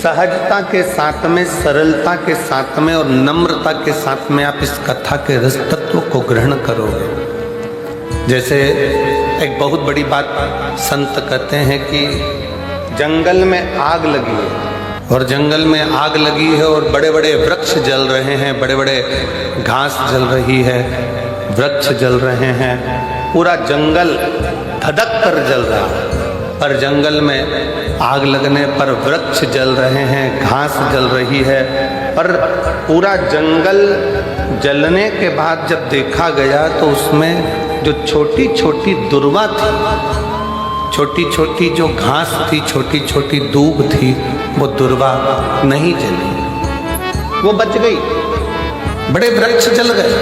सहजता के साथ में, सरलता के साथ में और नम्रता के साथ में आप इस कथा के रस तत्व को ग्रहण करोगे। जैसे एक बहुत बड़ी बात संत कहते हैं कि जंगल में आग लगी है और जंगल में आग लगी है और बड़े बड़े वृक्ष जल रहे हैं, बड़े बड़े घास जल रही है, वृक्ष जल रहे हैं, पूरा जंगल धधक कर जल रहा है। पर जंगल में आग लगने पर वृक्ष जल रहे हैं, घास जल रही है, पर पूरा जंगल जलने के बाद जब देखा गया तो उसमें जो छोटी छोटी दुर्वा थी, छोटी छोटी जो घास थी, छोटी छोटी दूब थी, वो दुर्वा नहीं जली, वो बच गई। बड़े वृक्ष जल गए,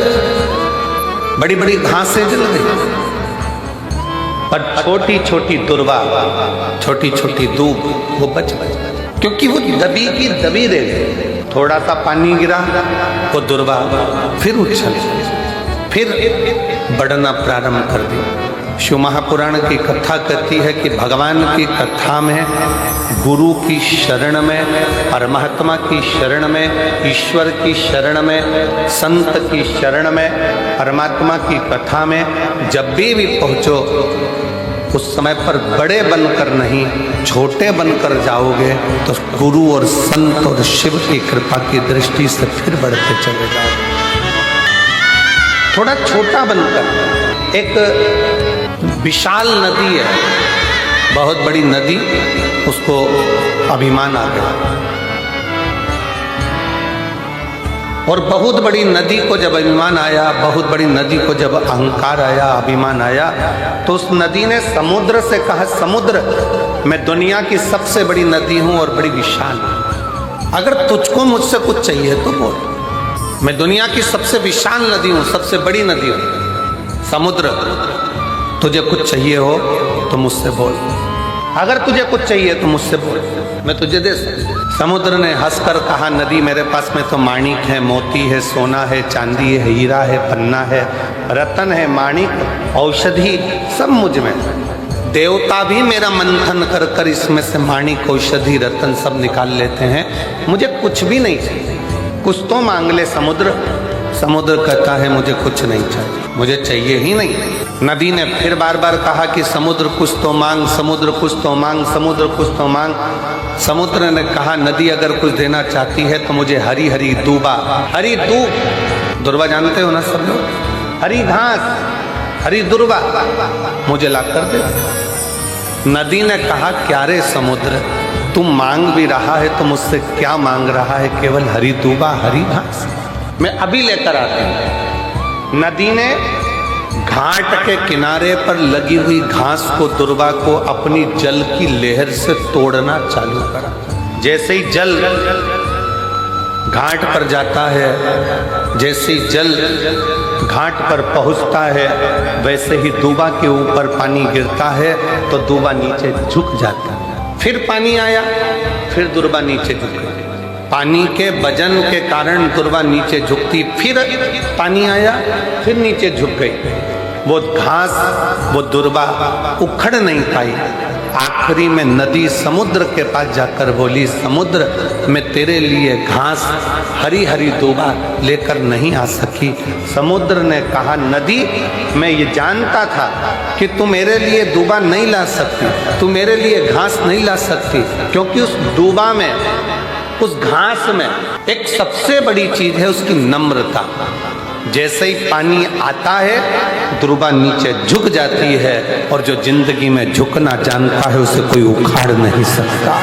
बड़ी बड़ी घासें जल गई, पर छोटी छोटी दुर्वा, छोटी छोटी दूब वो बच गई, क्योंकि वो दबी की दबी रह गई। थोड़ा सा पानी गिरा, वो दुर्वा फिर उछल, फिर बढ़ना प्रारंभ कर दी। शिव महापुराण की कथा कहती है कि भगवान की कथा में, गुरु की शरण में, परमात्मा की शरण में, ईश्वर की शरण में, संत की शरण में, परमात्मा की कथा में जब भी पहुँचो उस समय पर बड़े बनकर नहीं, छोटे बनकर जाओगे तो गुरु और संत और शिव की कृपा की दृष्टि से फिर बढ़ते चले जाओगे। थोड़ा छोटा बनकर, एक विशाल नदी है, बहुत बड़ी नदी, उसको अभिमान आ गया, और बहुत बड़ी नदी को जब अभिमान आया, बहुत बड़ी नदी को जब अहंकार आया, अभिमान आया, तो उस नदी ने समुद्र से कहा, समुद्र मैं दुनिया की सबसे बड़ी नदी हूं और बड़ी विशाल हूं, अगर तुझको मुझसे कुछ चाहिए तो बोल, मैं दुनिया की सबसे विशाल नदी हूं, सबसे बड़ी नदी हूं। समुद्र, तुझे कुछ चाहिए हो तो मुझसे बोल, अगर तुझे कुछ चाहिए तो मुझसे बोल, मैं तुझे दे सकता। समुद्र ने हंसकर कहा, नदी मेरे पास में तो माणिक है, मोती है, सोना है, चांदी है, हीरा है, पन्ना है, रतन है, माणिक, औषधि सब मुझ में। देवता भी मेरा मंथन कर कर इसमें से माणिक, औषधि, रतन सब निकाल लेते हैं, मुझे कुछ भी नहीं चाहिए, कुछ तो मांग ले समुद्र। समुद्र कहता है मुझे कुछ नहीं चाहिए, मुझे चाहिए ही नहीं। नदी ने फिर बार बार कहा कि समुद्र कुछ तो मांग, समुद्र कुछ तो मांग, समुद्र कुछ तो मांग। समुद्र ने कहा, नदी अगर कुछ देना चाहती है तो मुझे हरी हरी दूबा, हरी दूब, दुर्वा जानते हो ना सब लोग, हरी घास, हरी दुर्वा मुझे ला कर दे। नदी ने कहा, क्या रे समुद्र, तुम मांग भी रहा है तो मुझसे क्या मांग रहा है, केवल हरी दूबा, हरी घास, मैं अभी लेकर आती हूं। नदी ने घाट के किनारे पर लगी हुई घास को, दुर्वा को अपनी जल की लहर से तोड़ना चालू करा। जैसे ही जल घाट पर जाता है, जैसे ही जल घाट पर पहुंचता है, वैसे ही दूबा के ऊपर पानी गिरता है तो दूबा नीचे झुक जाता है। फिर पानी आया, फिर दुर्वा नीचे झुक गई, पानी के वजन के कारण दुर्वा नीचे झुकती, फिर पानी आया, फिर नीचे झुक गई। वो घास, वो दुर्वा उखड़ नहीं पाई। आखिरी में नदी समुद्र के पास जाकर बोली, समुद्र मैं तेरे लिए घास, हरी हरी दूबा लेकर नहीं आ सकी। समुद्र ने कहा, नदी मैं ये जानता था कि तू मेरे लिए दूबा नहीं ला सकती, तू मेरे लिए घास नहीं ला सकती, क्योंकि उस दूबा में, उस घास में एक सबसे बड़ी चीज है उसकी नम्रता। जैसे ही पानी आता है, दुर्वा नीचे झुक जाती है, और जो जिंदगी में झुकना जानता है उसे कोई उखाड़ नहीं सकता।